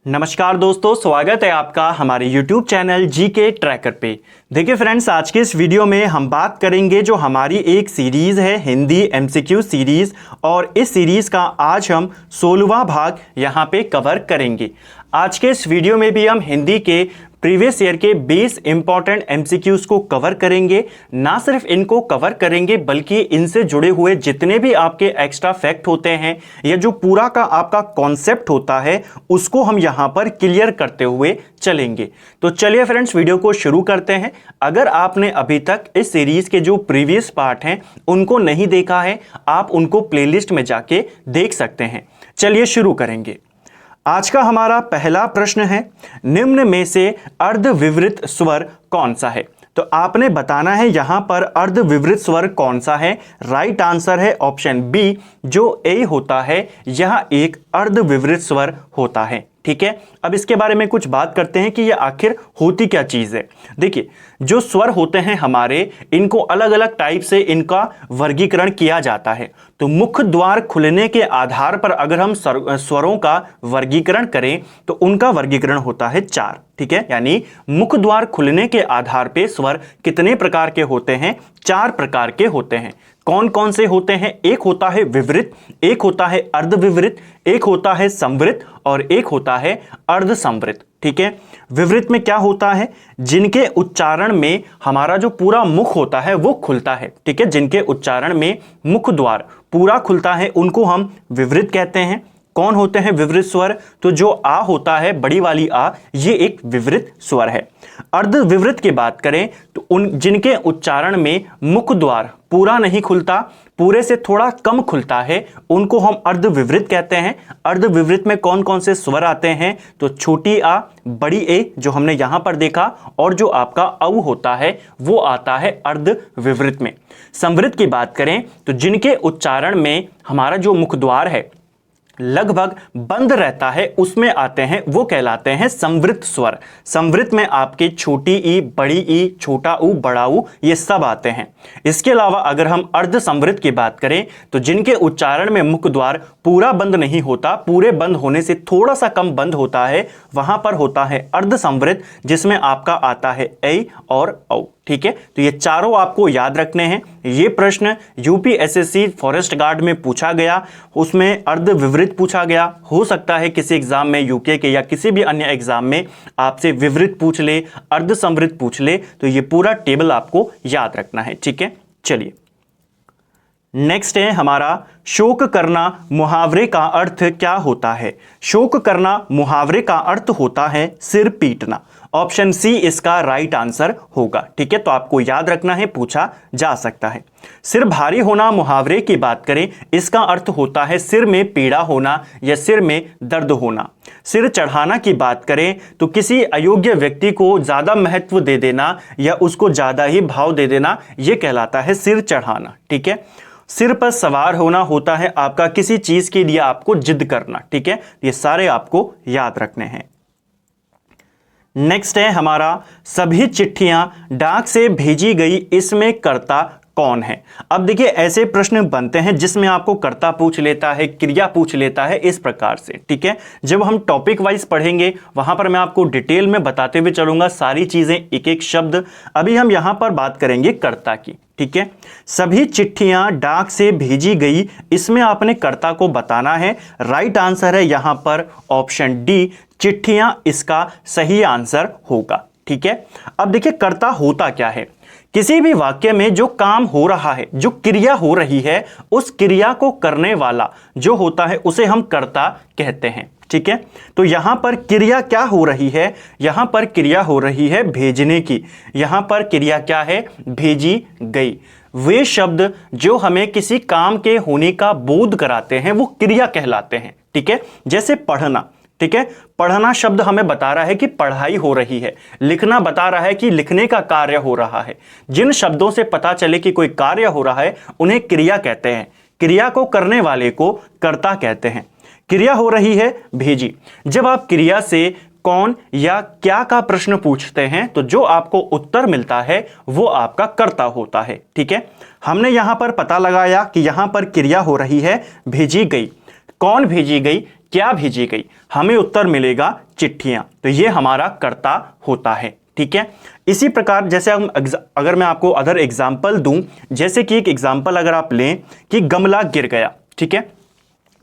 नमस्कार दोस्तों, स्वागत है आपका हमारे YouTube चैनल जीके ट्रैकर पे। देखिए फ्रेंड्स, आज के इस वीडियो में हम बात करेंगे जो हमारी एक सीरीज़ है हिंदी MCQ सीरीज़, और इस सीरीज़ का आज हम 16वां भाग यहाँ पे कवर करेंगे। आज के इस वीडियो में भी हम हिंदी के प्रीवियस ईयर के 20 इंपॉर्टेंट MCQs को कवर करेंगे। ना सिर्फ इनको कवर करेंगे बल्कि इनसे जुड़े हुए जितने भी आपके एक्स्ट्रा फैक्ट होते हैं या जो पूरा का आपका कॉन्सेप्ट होता है उसको हम यहाँ पर क्लियर करते हुए चलेंगे। तो चलिए फ्रेंड्स, वीडियो को शुरू करते हैं। अगर आपने अभी तक इस सीरीज के जो प्रीवियस पार्ट हैं उनको नहीं देखा है, आप उनको प्लेलिस्ट में जाके देख सकते हैं। चलिए शुरू करेंगे। आज का हमारा पहला प्रश्न है, निम्न में से अर्धविवृत स्वर कौन सा है? तो आपने बताना है यहां पर अर्धविवृत स्वर कौन सा है। राइट आंसर है ऑप्शन बी, जो ए होता है यह एक अर्धविवृत स्वर होता है। ठीक है, अब इसके बारे में कुछ बात करते हैं कि ये आखिर होती क्या चीज है। देखिए, जो स्वर होते हैं हमारे, इनको अलग अलग टाइप से इनका वर्गीकरण किया जाता है। तो मुख द्वार खुलने के आधार पर अगर हम स्वरों का वर्गीकरण करें तो उनका वर्गीकरण होता है 4। ठीक है, यानी मुख द्वार खुलने के आधार पे स्वर कितने प्रकार के होते हैं? 4 प्रकार के होते हैं। कौन कौन से होते हैं? एक होता है विवृत, एक होता है अर्धविवृत, एक होता है संवृत और एक होता है अर्धसंवृत। ठीक है, विवृत में क्या होता है? जिनके उच्चारण में हमारा जो पूरा मुख होता है वो खुलता है। ठीक है, जिनके उच्चारण में मुख द्वार पूरा खुलता है उनको हम विवृत कहते हैं। कौन होते हैं विवृत स्वर? तो जो आ होता है, बड़ी वाली आ, ये एक विवृत स्वर है। अर्धविवृत की बात करें तो उन जिनके उच्चारण में मुख द्वार पूरा नहीं खुलता, पूरे से थोड़ा कम खुलता है, उनको हम अर्धविवृत कहते हैं। अर्धविवृत में कौन कौन से स्वर आते हैं? तो छोटी आ, बड़ी ए जो हमने यहां पर देखा, और जो आपका औ होता है वो आता है अर्धविवृत में। संवृत की बात करें तो जिनके उच्चारण में हमारा जो मुख द्वार है लगभग बंद रहता है, उसमें आते हैं, वो कहलाते हैं संवृत स्वर। संवृत में आपके छोटी ई, बड़ी ई, छोटा ऊ, बड़ा ऊ, ये सब आते हैं। इसके अलावा अगर हम अर्धसंवृत की बात करें तो जिनके उच्चारण में मुख द्वार पूरा बंद नहीं होता, पूरे बंद होने से थोड़ा सा कम बंद होता है, वहां पर होता है अर्धसंवृत, जिसमें आपका आता है ऐ और औ। ठीक है, तो ये चारों आपको याद रखने हैं। ये प्रश्न UPSSC फॉरेस्ट गार्ड में पूछा गया, उसमें अर्धविवृत पूछा गया। हो सकता है किसी एग्जाम में, यूके के या किसी भी अन्य एग्जाम में आपसे विवृत पूछ ले, अर्धसंवृत पूछ ले, तो ये पूरा टेबल आपको याद रखना है। ठीक है, चलिए नेक्स्ट है हमारा, शोक करना मुहावरे का अर्थ क्या होता है? शोक करना मुहावरे का अर्थ होता है सिर पीटना। ऑप्शन सी इसका राइट आंसर होगा। ठीक है, तो आपको याद रखना है, पूछा जा सकता है। सिर भारी होना मुहावरे की बात करें, इसका अर्थ होता है सिर में पीड़ा होना या सिर में दर्द होना। सिर चढ़ाना की बात करें तो किसी अयोग्य व्यक्ति को ज्यादा महत्व दे देना या उसको ज्यादा ही भाव दे देना, यह कहलाता है सिर चढ़ाना। ठीक है, सिर पर सवार होना होता है आपका किसी चीज के लिए आपको जिद करना। ठीक है, ये सारे आपको याद रखने हैं। नेक्स्ट है हमारा, सभी चिट्ठियां डाक से भेजी गई, इसमें कर्ता कौन है? अब देखिए, ऐसे प्रश्न बनते हैं जिसमें आपको कर्ता पूछ लेता है, क्रिया पूछ लेता है, इस प्रकार से। ठीक है, जब हम टॉपिक वाइज पढ़ेंगे वहां पर मैं आपको डिटेल में बताते हुए चलूंगा सारी चीजें, एक एक शब्द। अभी हम यहां पर बात करेंगे कर्ता की। ठीक है, सभी चिट्ठियां डाक से भेजी गई, इसमें आपने कर्ता को बताना है। राइट आंसर है यहां पर ऑप्शन डी, चिट्ठियां इसका सही आंसर होगा। ठीक है, अब देखिए कर्ता होता क्या है। किसी भी वाक्य में जो काम हो रहा है, जो क्रिया हो रही है, उस क्रिया को करने वाला जो होता है उसे हम कर्ता कहते हैं। ठीक है, तो यहां पर क्रिया क्या हो रही है? यहां पर क्रिया हो रही है भेजने की। यहां पर क्रिया क्या है? भेजी गई। वे शब्द जो हमें किसी काम के होने का बोध कराते हैं वो क्रिया कहलाते हैं। ठीक है, जैसे पढ़ना। ठीक है, पढ़ना शब्द हमें बता रहा है कि पढ़ाई हो रही है। लिखना बता रहा है कि लिखने का कार्य हो रहा है। जिन शब्दों से पता चले कि कोई कार्य हो रहा है उन्हें क्रिया कहते हैं। क्रिया को करने वाले को कर्ता कहते हैं। क्रिया हो रही है भेजी। जब आप क्रिया से कौन या क्या का प्रश्न पूछते हैं तो जो आपको उत्तर मिलता है वो आपका कर्ता होता है। ठीक है, हमने यहां पर पता लगाया कि यहां पर क्रिया हो रही है भेजी गई। कौन भेजी गई? क्या भेजी गई, हमें उत्तर मिलेगा चिट्ठियां। तो ये हमारा कर्ता होता है, ठीक है। इसी प्रकार जैसे हम अगर मैं आपको अदर एग्जाम्पल दूं, जैसे कि एक एग्जाम्पल अगर आप लें कि गमला गिर गया, ठीक है,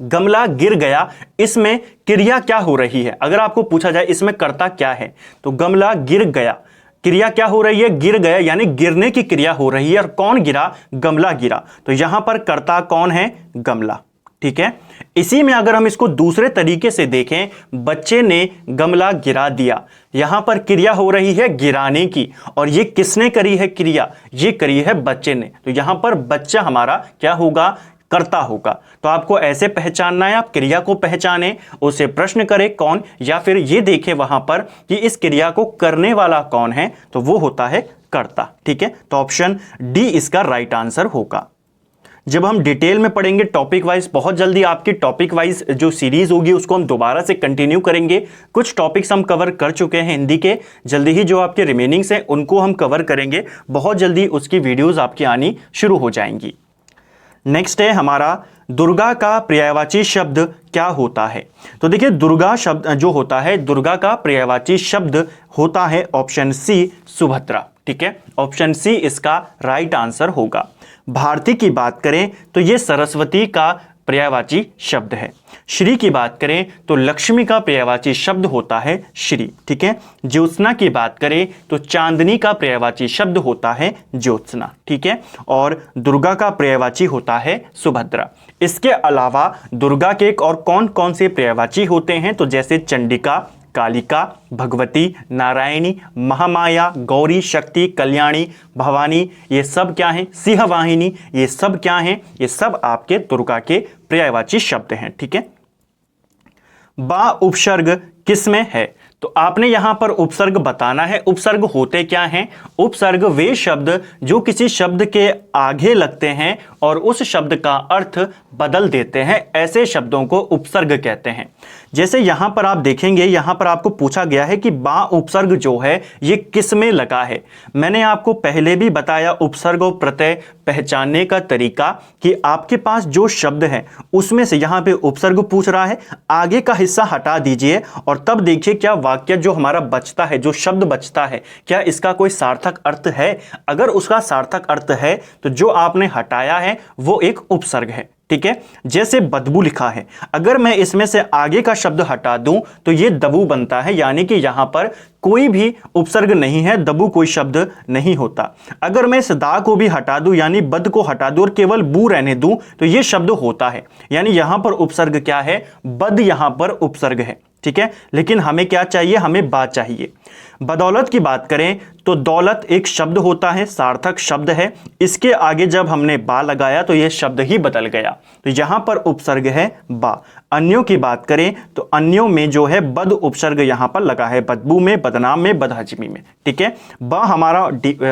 गमला गिर गया, इसमें क्रिया क्या हो रही है। अगर आपको पूछा जाए इसमें कर्ता क्या है, तो गमला गिर गया, क्रिया क्या हो रही है, गिर गया यानी गिरने की क्रिया हो रही है। और कौन गिरा, गमला गिरा, तो यहां पर कर्ता कौन है, गमला, ठीक है। इसी में अगर हम इसको दूसरे तरीके से देखें, बच्चे ने गमला गिरा दिया, यहां पर क्रिया हो रही है गिराने की, और ये किसने करी है क्रिया, ये करी है बच्चे ने। तो यहां पर बच्चा हमारा क्या होगा, कर्ता होगा। तो आपको ऐसे पहचानना है, आप क्रिया को पहचाने, उसे प्रश्न करें कौन, या फिर ये देखें वहां पर कि इस क्रिया को करने वाला कौन है, तो वो होता है कर्ता, ठीक है। तो ऑप्शन डी इसका राइट आंसर होगा। जब हम डिटेल में पढ़ेंगे टॉपिक वाइज, बहुत जल्दी आपकी टॉपिक वाइज जो सीरीज होगी उसको हम दोबारा से कंटिन्यू करेंगे। कुछ टॉपिक्स हम कवर कर चुके हैं हिंदी के, जल्दी ही जो आपके रिमेनिंग्स हैं उनको हम कवर करेंगे, बहुत जल्दी उसकी वीडियोस आपकी आनी शुरू हो जाएंगी। नेक्स्ट है हमारा दुर्गा का पर्यायवाची शब्द क्या होता है। तो देखिए दुर्गा शब्द जो होता है, दुर्गा का पर्यायवाची शब्द होता है ऑप्शन सी सुभद्रा, ठीक है। ऑप्शन सी इसका राइट आंसर होगा। भारती की बात करें तो ये सरस्वती का पर्यायवाची शब्द है। श्री की बात करें तो लक्ष्मी का पर्यायवाची शब्द होता है श्री, ठीक है। ज्योत्सना की बात करें तो चांदनी का पर्यायवाची शब्द होता है ज्योत्सना, ठीक है। और दुर्गा का पर्यायवाची होता है सुभद्रा। इसके अलावा दुर्गा के एक और कौन कौन से पर्यायवाची होते हैं, तो जैसे चंडिका, कालिका, भगवती, नारायणी, महामाया, गौरी, शक्ति, कल्याणी, भवानी, ये सब क्या हैं, सिंहवाहिनी, ये सब क्या हैं, ये सब आपके दुर्गा के पर्यायवाची शब्द हैं, ठीक है। बा उपसर्ग किसमें है, तो आपने यहां पर उपसर्ग बताना है। उपसर्ग होते क्या हैं, उपसर्ग वे शब्द जो किसी शब्द के आगे लगते हैं और उस शब्द का अर्थ बदल देते हैं, ऐसे शब्दों को उपसर्ग कहते हैं। जैसे यहां पर आप देखेंगे, यहां पर आपको पूछा गया है कि बा उपसर्ग जो है ये किस में लगा है। मैंने आपको पहले भी बताया उपसर्ग और प्रत्यय पहचानने का तरीका, कि आपके पास जो शब्द है उसमें से यहां पे उपसर्ग पूछ रहा है, आगे का हिस्सा हटा दीजिए और तब देखिए क्या वाक्य जो हमारा बचता है, जो शब्द बचता है, क्या इसका कोई सार्थक अर्थ है। अगर उसका सार्थक अर्थ है तो जो आपने हटाया है वो एक उपसर्ग है, ठीक है। जैसे बदबू लिखा है, अगर मैं इसमें से आगे का शब्द हटा दूं तो ये दबू बनता है, यानी कि यहां पर कोई भी उपसर्ग नहीं है, दबू कोई शब्द नहीं होता। अगर मैं इस दा को भी हटा दूं यानी बद को हटा दूं और केवल बू रहने दूं तो ये शब्द होता है, यानी यहां पर उपसर्ग क्या है, बद यहां पर उपसर्ग है, ठीक है। लेकिन हमें क्या चाहिए, हमें बा चाहिए। बदौलत की बात करें तो दौलत एक शब्द होता है, सार्थक शब्द है, इसके आगे जब हमने बा लगाया तो यह शब्द ही बदल गया, तो यहां पर उपसर्ग है बा। अन्यों की बात करें तो अन्यों में जो है बद उपसर्ग यहां पर लगा है, बदबू में, बदनाम में, बदहजमी में, ठीक है। बा हमारा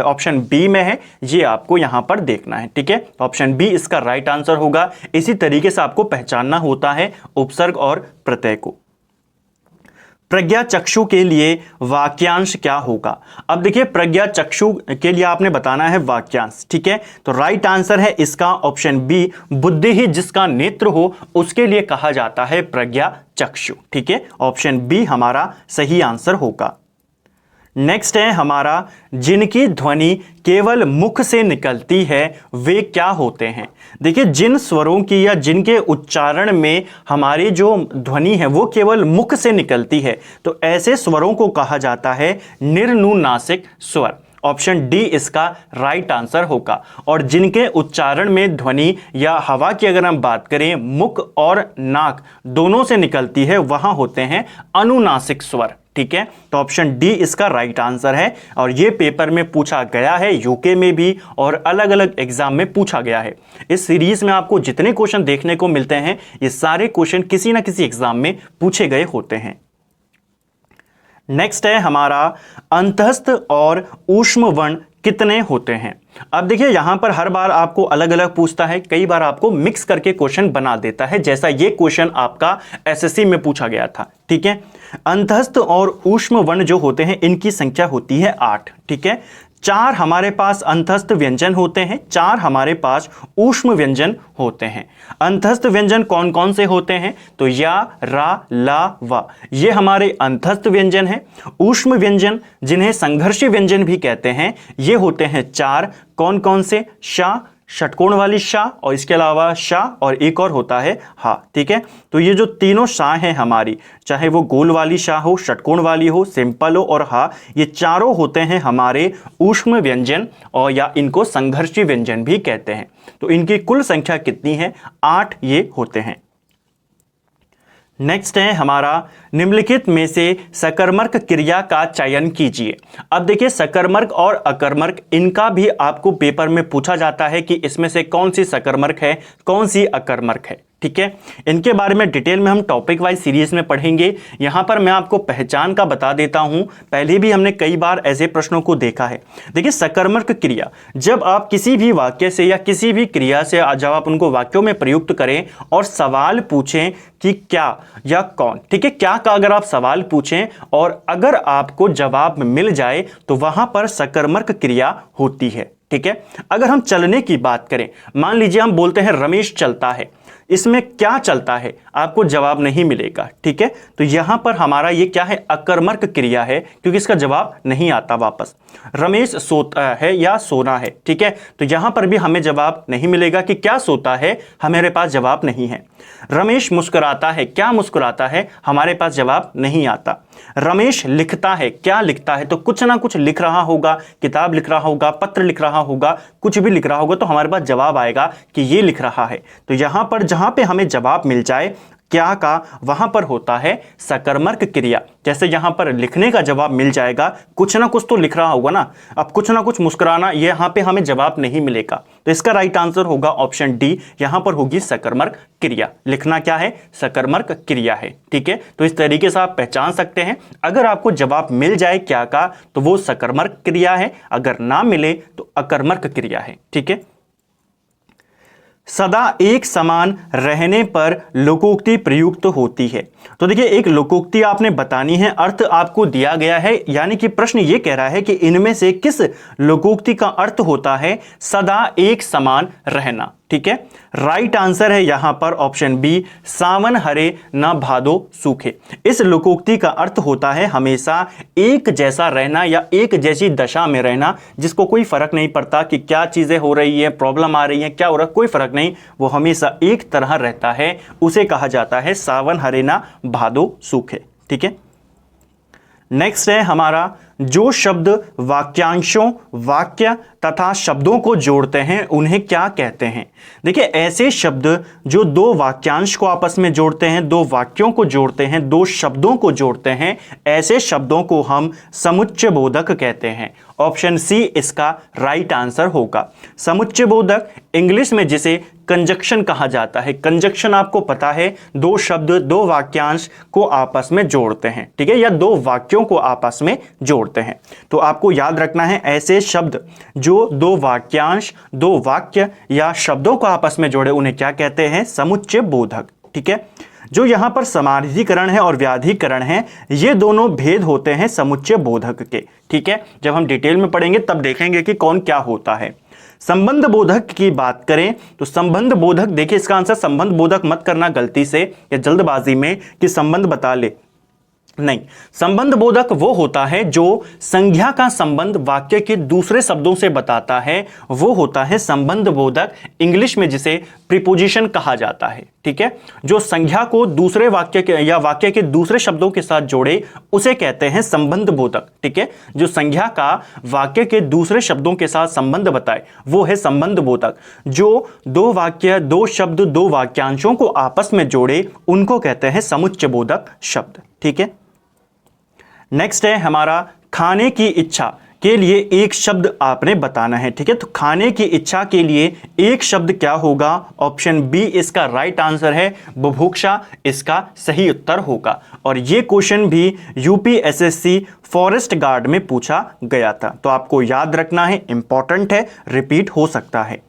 ऑप्शन बी में है, ये आपको यहां पर देखना है, ठीक है। ऑप्शन बी इसका राइट आंसर होगा। इसी तरीके से आपको पहचानना होता है उपसर्ग और प्रत्यय को। प्रज्ञा चक्षु के लिए वाक्यांश क्या होगा। अब देखिए प्रज्ञा चक्षु के लिए आपने बताना है वाक्यांश, ठीक है। तो राइट आंसर है इसका ऑप्शन बी, बुद्धि ही जिसका नेत्र हो उसके लिए कहा जाता है प्रज्ञा चक्षु, ठीक है। ऑप्शन बी हमारा सही आंसर होगा। नेक्स्ट है हमारा, जिनकी ध्वनि केवल मुख से निकलती है वे क्या होते हैं। देखिए जिन स्वरों की या जिनके उच्चारण में हमारी जो ध्वनि है वो केवल मुख से निकलती है, तो ऐसे स्वरों को कहा जाता है निर्नुनासिक स्वर। ऑप्शन डी इसका राइट आंसर होगा। और जिनके उच्चारण में ध्वनि या हवा की अगर हम बात करें मुख और नाक दोनों से निकलती है, वहां होते हैं अनुनासिक स्वर, ठीक है। तो ऑप्शन डी इसका राइट आंसर है, और यह पेपर में पूछा गया है, यूके में भी और अलग अलग एग्जाम में पूछा गया है। इस सीरीज में आपको जितने क्वेश्चन देखने को मिलते हैं ये सारे क्वेश्चन किसी ना किसी एग्जाम में पूछे गए होते हैं। नेक्स्ट है हमारा, अंतस्थ और ऊष्म वर्ण कितने होते हैं। अब देखिए यहां पर हर बार आपको अलग अलग पूछता है, कई बार आपको मिक्स करके क्वेश्चन बना देता है, जैसा ये क्वेश्चन आपका एसएससी में पूछा गया था, ठीक है। अंतस्थ और ऊष्म वर्ण जो होते हैं इनकी संख्या होती है 8, ठीक है। 4 हमारे पास अंतस्थ व्यंजन होते हैं, 4 हमारे पास ऊष्म व्यंजन होते हैं। अंतस्थ व्यंजन कौन कौन से होते हैं? तो या, रा, ला, वा, ये हमारे अंतस्थ व्यंजन हैं। ऊष्म व्यंजन जिन्हें संघर्षी व्यंजन भी कहते हैं, ये होते हैं 4। कौन कौन से? शा, षटकोण वाली शा, और इसके अलावा शा, और एक और होता है हा। ठीक है, तो ये जो तीनों शा हैं हमारी, चाहे वो गोल वाली शा हो, षटकोण वाली हो, सिंपल हो और हा, ये चारों होते हैं हमारे ऊष्म व्यंजन, और या इनको संघर्षी व्यंजन भी कहते हैं। तो इनकी कुल संख्या कितनी है? 8 ये होते हैं। नेक्स्ट है हमारा, निम्नलिखित में से सकर्मक क्रिया का चयन कीजिए। अब देखिए, सकर्मक और अकर्मक, इनका भी आपको पेपर में पूछा जाता है कि इसमें से कौन सी सकर्मक है, कौन सी अकर्मक है। ठीक है, इनके बारे में डिटेल में हम टॉपिक वाइज सीरीज में पढ़ेंगे। यहां पर मैं आपको पहचान का बता देता हूं, पहले भी हमने कई बार ऐसे प्रश्नों को देखा है। देखिए, सकर्मक क्रिया, जब आप किसी भी वाक्य से या किसी भी क्रिया से जब आप उनको वाक्यों में प्रयुक्त करें और सवाल पूछें कि क्या या कौन, ठीक है, क्या का अगर आप सवाल पूछें और अगर आपको जवाब मिल जाए तो वहां पर सकर्मक क्रिया होती है। ठीक है, अगर हम चलने की बात करें, मान लीजिए हम बोलते हैं रमेश चलता है, इसमें क्या चलता है, आपको जवाब नहीं मिलेगा। ठीक है, तो यहां पर हमारा ये क्या है? अकर्मक क्रिया है, क्योंकि इसका जवाब नहीं आता वापस। रमेश सोता है या सोना है, ठीक है, तो यहां पर भी हमें जवाब नहीं मिलेगा कि क्या सोता है, हमारे पास जवाब नहीं है। रमेश मुस्कुराता है, क्या मुस्कुराता है, हमारे पास जवाब नहीं आता। रमेश लिखता है, क्या लिखता है, तो कुछ ना कुछ लिख रहा होगा, किताब लिख रहा होगा, पत्र लिख रहा होगा, कुछ भी लिख रहा होगा, तो हमारे पास जवाब आएगा कि ये लिख रहा है। तो यहां पर जहां पे हमें जवाब मिल जाए क्या का, वहां पर होता है सकर्मक क्रिया। जैसे यहां पर लिखने का जवाब मिल जाएगा, कुछ ना कुछ तो लिख रहा होगा ना, अब कुछ ना कुछ मुस्कुराना, यहां पे हमें जवाब नहीं मिलेगा। तो इसका राइट आंसर होगा ऑप्शन डी, यहां पर होगी सकर्मक क्रिया। लिखना क्या है? सकर्मक क्रिया है। ठीक है, तो इस तरीके से आप पहचान सकते हैं। अगर आपको जवाब मिल जाए क्या का, तो वो सकर्मक क्रिया है, अगर ना मिले तो अकर्मक क्रिया है। ठीक है, सदा एक समान रहने पर लोकोक्ति प्रयुक्त होती है। तो देखिए, एक लोकोक्ति आपने बतानी है, अर्थ आपको दिया गया है, यानी कि प्रश्न ये कह रहा है कि इनमें से किस लोकोक्ति का अर्थ होता है सदा एक समान रहना। ठीक है, राइट आंसर है यहां पर ऑप्शन बी, सावन हरे न भादो सूखे। इस लोकोक्ति का अर्थ होता है हमेशा एक जैसा रहना या एक जैसी दशा में रहना, जिसको कोई फर्क नहीं पड़ता कि क्या चीजें हो रही है, प्रॉब्लम आ रही है, क्या हो रहा है, कोई फर्क नहीं, वो हमेशा एक तरह रहता है, उसे कहा जाता है सावन हरे न भादो सूखे। ठीक है, नेक्स्ट है हमारा, जो शब्द वाक्यांशों, वाक्य तथा शब्दों को जोड़ते हैं उन्हें क्या कहते हैं? देखिए, ऐसे शब्द जो दो वाक्यांश को आपस में जोड़ते हैं, दो वाक्यों को जोड़ते हैं, दो शब्दों को जोड़ते हैं, ऐसे शब्दों को हम समुच्चय बोधक कहते हैं। ऑप्शन सी इसका राइट आंसर होगा। समुच्चय बोधक, इंग्लिश में जिसे कंजक्शन कहा जाता है। कंजक्शन आपको पता है, दो शब्द, दो वाक्यांश को आपस में जोड़ते हैं। ठीक है, या दो वाक्यों को आपस में जोड़ते हैं। तो आपको याद रखना है, ऐसे शब्द जो दो वाक्यांश, दो वाक्य या शब्दों को आपस में जोड़े उन्हें क्या कहते हैं? समुच्चय बोधक। ठीक है, जो यहां पर समानाधिकरण है और व्याधिकरण है, ये दोनों भेद होते हैं समुच्चय बोधक के। ठीक है, जब हम डिटेल में पढ़ेंगे तब देखेंगे कि कौन क्या होता है। संबंध बोधक की बात करें तो संबंध बोधक, देखिए इसका आंसर संबंध बोधक मत करना गलती से या जल्दबाजी में कि संबंध बता ले, नहीं। संबंध बोधक वो होता है जो संज्ञा का संबंध वाक्य के दूसरे शब्दों से बताता है, वो होता है संबंध बोधक, इंग्लिश में जिसे प्रीपोजिशन कहा जाता है। ठीक है, जो संज्ञा को दूसरे वाक्य के या वाक्य के दूसरे शब्दों के साथ जोड़े उसे कहते हैं संबंध बोधक। ठीक है, जो संज्ञा का वाक्य के दूसरे शब्दों के साथ संबंध बताए वो है संबंध बोधक। जो दो वाक्य, दो शब्द, दो वाक्यांशों को आपस में जोड़े उनको कहते हैं समुच्चय बोधक शब्द। ठीक है, नेक्स्ट है हमारा, खाने की इच्छा के लिए एक शब्द आपने बताना है। ठीक है, तो खाने की इच्छा के लिए एक शब्द क्या होगा? ऑप्शन बी इसका राइट आंसर है, बुभुक्षा इसका सही उत्तर होगा। और ये क्वेश्चन भी यूपीएसएससी फॉरेस्ट गार्ड में पूछा गया था, तो आपको याद रखना है, इंपॉर्टेंट है, रिपीट हो सकता है।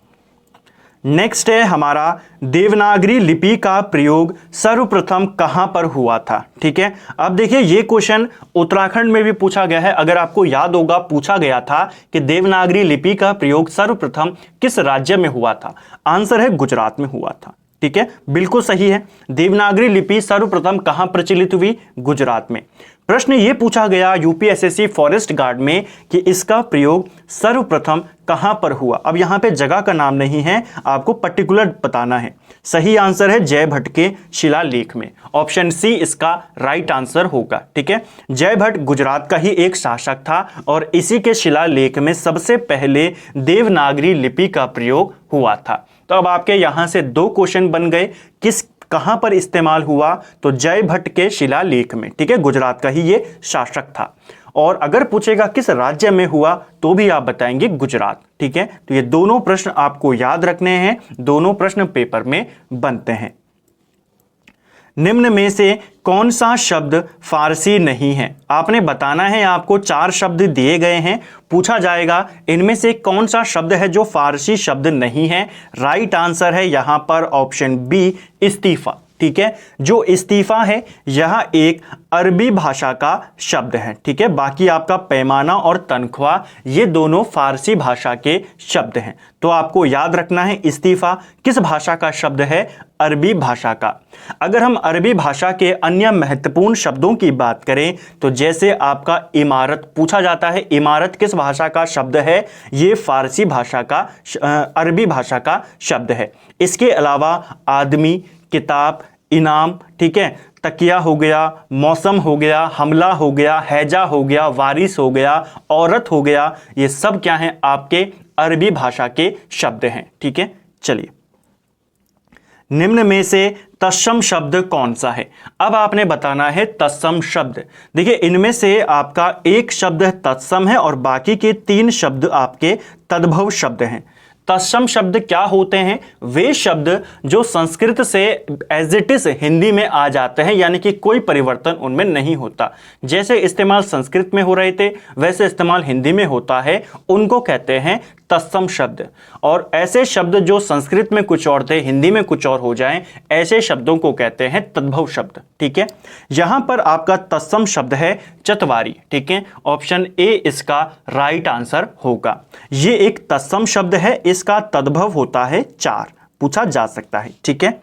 नेक्स्ट है हमारा देवनागरी लिपि का प्रयोग सर्वप्रथम कहां पर हुआ था। ठीक है, अब देखिए ये क्वेश्चन उत्तराखंड में भी पूछा गया है। अगर आपको याद होगा पूछा गया था कि देवनागरी लिपि का प्रयोग सर्वप्रथम किस राज्य में हुआ था। आंसर है गुजरात में हुआ था। ठीक है, बिल्कुल सही है। देवनागरी लिपि सर्वप्रथम कहां प्रचलित हुई? गुजरात में। प्रश्न यह पूछा गया यूपीएसएससी फॉरेस्ट गार्ड में कि इसका प्रयोग सर्वप्रथम कहां पर हुआ। अब यहां पे जगह का नाम नहीं है, आपको पर्टिकुलर बताना है। सही आंसर है जय भट्ट के शिलालेख में। ऑप्शन सी इसका राइट आंसर होगा। ठीक है, जय भट्ट गुजरात का ही एक शासक था और इसी के शिलालेख में सबसे पहले देवनागरी लिपि का प्रयोग हुआ था। तो अब आपके यहां से दो क्वेश्चन बन गए। कहां पर इस्तेमाल हुआ? तो जय भट्ट के शिलालेख में। ठीक है, गुजरात का ही ये शासक था। और अगर पूछेगा किस राज्य में हुआ तो भी आप बताएंगे गुजरात। ठीक है, तो ये दोनों प्रश्न आपको याद रखने हैं, दोनों प्रश्न पेपर में बनते हैं। निम्न में से कौन सा शब्द फारसी नहीं है? आपने बताना है, आपको 4 शब्द दिए गए हैं, पूछा जाएगा इनमें से कौन सा शब्द है जो फारसी शब्द नहीं है। राइट आंसर है यहां पर ऑप्शन बी, इस्तीफा। ठीक है, जो इस्तीफा है यह एक अरबी भाषा का शब्द है। ठीक है, बाकी आपका पैमाना और तनख्वाह ये दोनों फारसी भाषा के शब्द हैं। तो आपको याद रखना है इस्तीफा किस भाषा का शब्द है? अरबी भाषा का। अगर हम अरबी भाषा के अन्य महत्वपूर्ण शब्दों की बात करें तो जैसे आपका इमारत पूछा जाता है, इमारत किस भाषा का शब्द है? ये फारसी भाषा का अरबी भाषा का शब्द है। इसके अलावा आदमी, किताब, इनाम, ठीक है, तकिया हो गया, मौसम हो गया, हमला हो गया, हैजा हो गया, वारिस हो गया, औरत हो गया, ये सब क्या हैं? आपके अरबी भाषा के शब्द हैं। ठीक है, चलिए निम्न में से तत्सम शब्द कौन सा है? अब आपने बताना है तत्सम शब्द। देखिए इनमें से आपका एक शब्द तत्सम है और बाकी के 3 शब्द आपके तद्भव शब्द हैं। तत्सम शब्द क्या होते हैं? वे शब्द जो संस्कृत से एज इट इज हिंदी में आ जाते हैं, यानी कि कोई परिवर्तन उनमें नहीं होता। जैसे इस्तेमाल संस्कृत में हो रहे थे वैसे इस्तेमाल हिंदी में होता है, उनको कहते हैं तत्सम शब्द। और ऐसे शब्द जो संस्कृत में कुछ और थे हिंदी में कुछ और हो जाएं, ऐसे शब्दों को कहते हैं तद्भव शब्द। ठीक है, यहां पर आपका तत्सम शब्द है चतवारी। ठीक है, ऑप्शन ए इसका राइट आंसर होगा। ये एक तत्सम शब्द है, इसका तद्भव होता है 4, पूछा जा सकता है। ठीक है,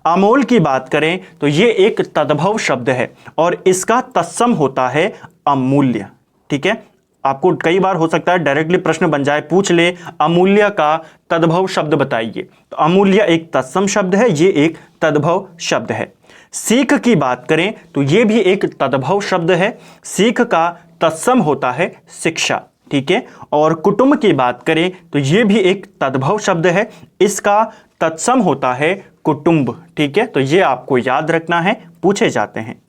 अमोल की बात करें तो ये एक तद्भव शब्द है और इसका तत्सम होता है अमूल्य। ठीक है, आपको कई बार हो सकता है डायरेक्टली प्रश्न बन जाए, पूछ ले अमूल्य का तद्भव शब्द बताइए, तो अमूल्य एक तत्सम शब्द है, ये एक तद्भव शब्द है। सीख की बात करें तो ये भी एक तद्भव शब्द है, सीख का तत्सम होता है शिक्षा। ठीक है, और कुटुंब की बात करें तो ये भी एक तद्भव शब्द है, इसका तत्सम होता है कुटुंब। ठीक है, तो ये आपको याद रखना है, पूछे जाते हैं।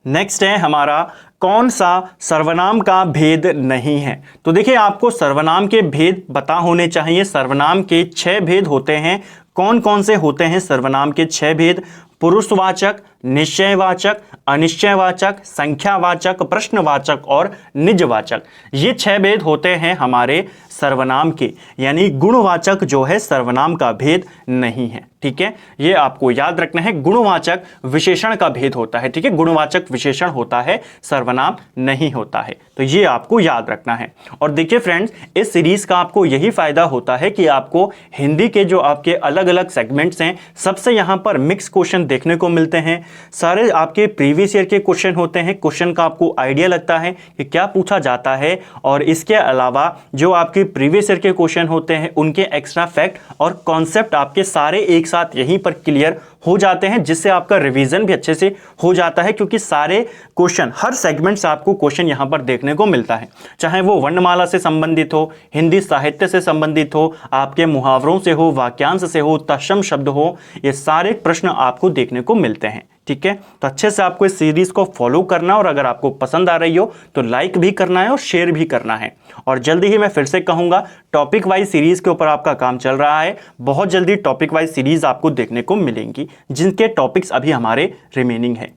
नेक्स्ट है हमारा कौन सा सर्वनाम का भेद नहीं है? तो देखिए आपको सर्वनाम के भेद पता होने चाहिए। सर्वनाम के 6 भेद होते हैं। कौन कौन से होते हैं सर्वनाम के 6 भेद? पुरुषवाचक, निश्चयवाचक, अनिश्चयवाचक, संख्यावाचक, प्रश्नवाचक और निजवाचक। ये 6 भेद होते हैं हमारे सर्वनाम के, यानी गुणवाचक जो है सर्वनाम का भेद नहीं है। ठीक है, ये आपको याद रखना है। गुणवाचक विशेषण का भेद होता है। ठीक है, गुणवाचक विशेषण होता है, सर्वनाम नहीं होता है, तो ये आपको याद रखना है। और देखिए फ्रेंड्स, इस सीरीज का आपको यही फायदा होता है कि आपको हिंदी के जो आपके अलग अलग सेगमेंट्स हैं सबसे यहाँ पर मिक्स क्वेश्चन देखने को मिलते हैं। सारे आपके प्रीवियस ईयर के क्वेश्चन होते हैं, क्वेश्चन का आपको आइडिया लगता है कि क्या पूछा जाता है। और इसके अलावा जो आपके प्रीवियस ईयर के क्वेश्चन होते हैं उनके एक्स्ट्रा फैक्ट और कॉन्सेप्ट आपके सारे एक साथ यहीं पर क्लियर हो जाते हैं, जिससे आपका रिवीजन भी अच्छे से हो जाता है। क्योंकि सारे क्वेश्चन, हर सेगमेंट से आपको क्वेश्चन यहां पर देखने को मिलता है, चाहे वो वर्णमाला से संबंधित हो, हिंदी साहित्य से संबंधित हो, आपके मुहावरों से हो, वाक्यांश से हो, तत्सम शब्द हो, ये सारे प्रश्न आपको देखने को मिलते हैं। ठीक है, तो अच्छे से आपको इस सीरीज को फॉलो करना, और अगर आपको पसंद आ रही हो तो लाइक भी करना है और शेयर भी करना है। और जल्दी ही मैं फिर से कहूंगा, टॉपिक वाइज सीरीज के ऊपर आपका काम चल रहा है। बहुत जल्दी टॉपिक वाइज सीरीज आपको देखने को मिलेंगी, जिनके टॉपिक्स अभी हमारे रिमेनिंग है।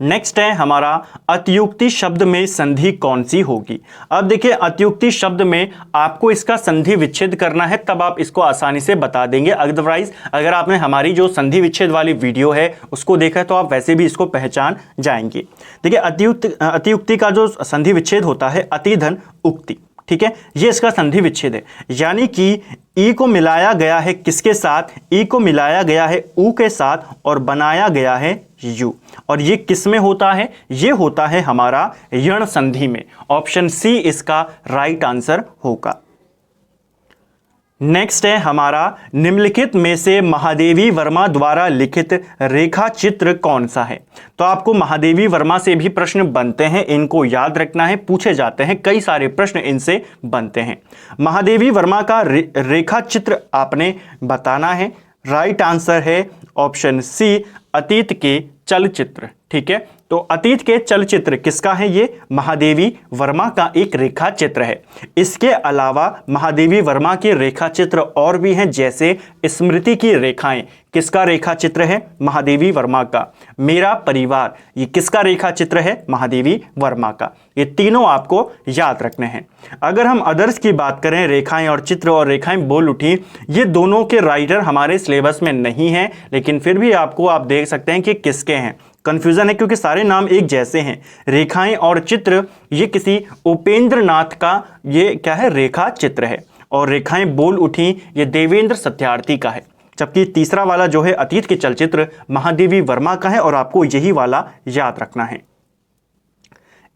नेक्स्ट है हमारा अतियुक्ति शब्द में संधि कौन सी होगी। अब देखिए अतियुक्ति शब्द में आपको इसका संधि विच्छेद करना है, तब आप इसको आसानी से बता देंगे। अदरवाइज अगर आपने हमारी जो संधि विच्छेद वाली वीडियो है उसको देखा है तो आप वैसे भी इसको पहचान जाएंगे। देखिए अतियुक्ति का जो संधि विच्छेद होता है अतिधन उक्ति, ठीक है, ये इसका संधि विच्छेद है। यानी कि ई को मिलाया गया है किसके साथ, ई को मिलाया गया है ऊ के साथ और बनाया गया है यू, और ये किस में होता है, ये होता है हमारा यण संधि में। ऑप्शन सी इसका राइट आंसर होगा। नेक्स्ट है हमारा निम्नलिखित में से महादेवी वर्मा द्वारा लिखित रेखा चित्र कौन सा है। तो आपको महादेवी वर्मा से भी प्रश्न बनते हैं, इनको याद रखना है, पूछे जाते हैं, कई सारे प्रश्न इनसे बनते हैं। महादेवी वर्मा का रेखा चित्र आपने बताना है। राइट आंसर है ऑप्शन सी अतीत के चलचित्र, ठीक है। तो अतीत के चलचित्र किसका है, ये महादेवी वर्मा का एक रेखा चित्र है। इसके अलावा महादेवी वर्मा के रेखा चित्र और भी हैं, जैसे स्मृति की रेखाएं, किसका रेखा चित्र है, महादेवी वर्मा का। मेरा परिवार, ये किसका रेखा चित्र है, महादेवी वर्मा का। ये तीनों आपको याद रखने हैं। अगर हम अदर्स की बात करें, रेखाएं और चित्र और रेखाएं बोल उठी, ये दोनों के राइटर हमारे सिलेबस में नहीं है, लेकिन फिर भी आपको आप देख सकते हैं कि किसके हैं। कंफ्यूजन है क्योंकि सारे नाम एक जैसे हैं। रेखाएं और चित्र ये किसी उपेंद्र नाथ का ये क्या है, रेखा चित्र है, और रेखाएं बोल उठी ये देवेंद्र सत्यार्थी का है। जबकि तीसरा वाला जो है अतीत के चलचित्र महादेवी वर्मा का है, और आपको यही वाला याद रखना है।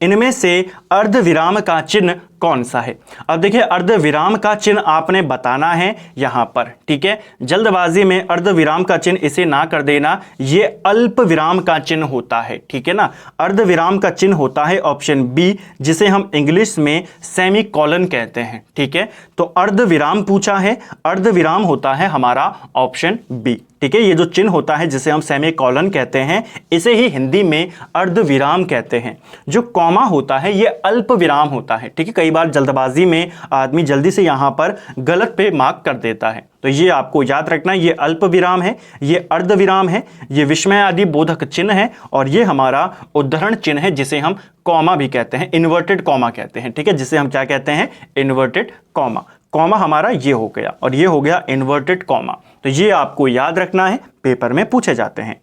इनमें से अर्धविराम का चिन्ह कौन सा है। अब देखिए अर्धविराम का चिन्ह आपने बताना है यहां पर, ठीक है। जल्दबाजी में अर्धविराम का चिन्ह इसे ना कर देना, ये अल्प विराम का चिन्ह होता है, ठीक है ना। अर्धविराम का चिन्ह होता है ऑप्शन बी, जिसे हम इंग्लिश में सेमीकोलन कहते हैं, ठीक है। तो अर्धविराम पूछा है, अर्धविराम होता है हमारा ऑप्शन बी, ठीक है। ये जो चिन्ह होता है जिसे हम सेमीकोलन कहते हैं, इसे ही हिंदी में अर्धविराम कहते हैं। जो कॉमा होता है ये अल्प विराम होता है, ठीक है। कई बार जल्दबाजी में आदमी जल्दी से यहां पर गलत पे मार्क कर देता है, तो ये आपको याद रखना, ये अल्प विराम है, ये अर्धविराम है, ये विस्मय आदि बोधक चिन्ह है, और ये हमारा उद्धरण चिन्ह है जिसे हम कॉमा भी कहते हैं, इन्वर्टेड कॉमा कहते हैं, ठीक है। जिसे हम क्या कहते हैं, इन्वर्टेड कॉमा। कॉमा हमारा ये हो गया, और ये हो गया इन्वर्टेड कॉमा। तो ये आपको याद रखना है, पेपर में पूछे जाते हैं।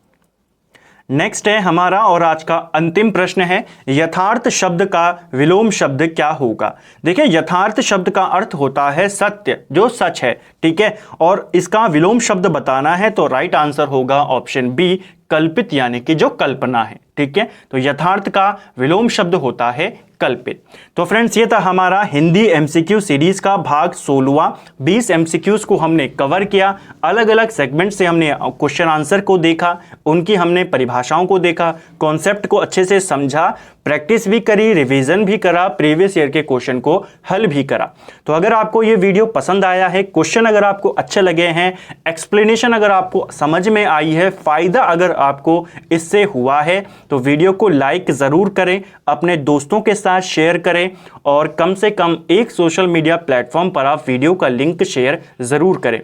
नेक्स्ट है हमारा और आज का अंतिम प्रश्न है, यथार्थ शब्द का विलोम शब्द क्या होगा। देखिए यथार्थ शब्द का अर्थ होता है सत्य, जो सच है, ठीक है। और इसका विलोम शब्द बताना है तो राइट आंसर होगा ऑप्शन बी, कल्पित, यानी कि जो कल्पना है, ठीक है। तो यथार्थ का विलोम शब्द होता है कल्पित। तो फ्रेंड्स ये था हमारा हिंदी एमसीक्यू सीरीज का भाग 16वां। 20 एमसीक्यूज को हमने कवर किया, अलग अलग सेगमेंट से हमने क्वेश्चन आंसर को देखा, उनकी हमने परिभाषाओं को देखा, कॉन्सेप्ट को अच्छे से समझा, प्रैक्टिस भी करी, रिवीजन भी करा, प्रीवियस ईयर के क्वेश्चन को हल भी करा। तो अगर आपको ये वीडियो पसंद आया है, क्वेश्चन अगर आपको अच्छे लगे हैं, एक्सप्लेनेशन अगर आपको समझ में आई है, फायदा अगर आपको इससे हुआ है, तो वीडियो को लाइक जरूर करें, अपने दोस्तों के साथ शेयर करें, और कम से कम एक सोशल मीडिया प्लेटफॉर्म पर आप वीडियो का लिंक शेयर जरूर करें।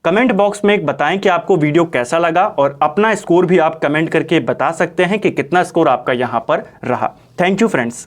कमेंट बॉक्स में बताएं कि आपको वीडियो कैसा लगा, और अपना स्कोर भी आप कमेंट करके बता सकते हैं कि कितना स्कोर आपका यहां पर रहा। Thank you friends.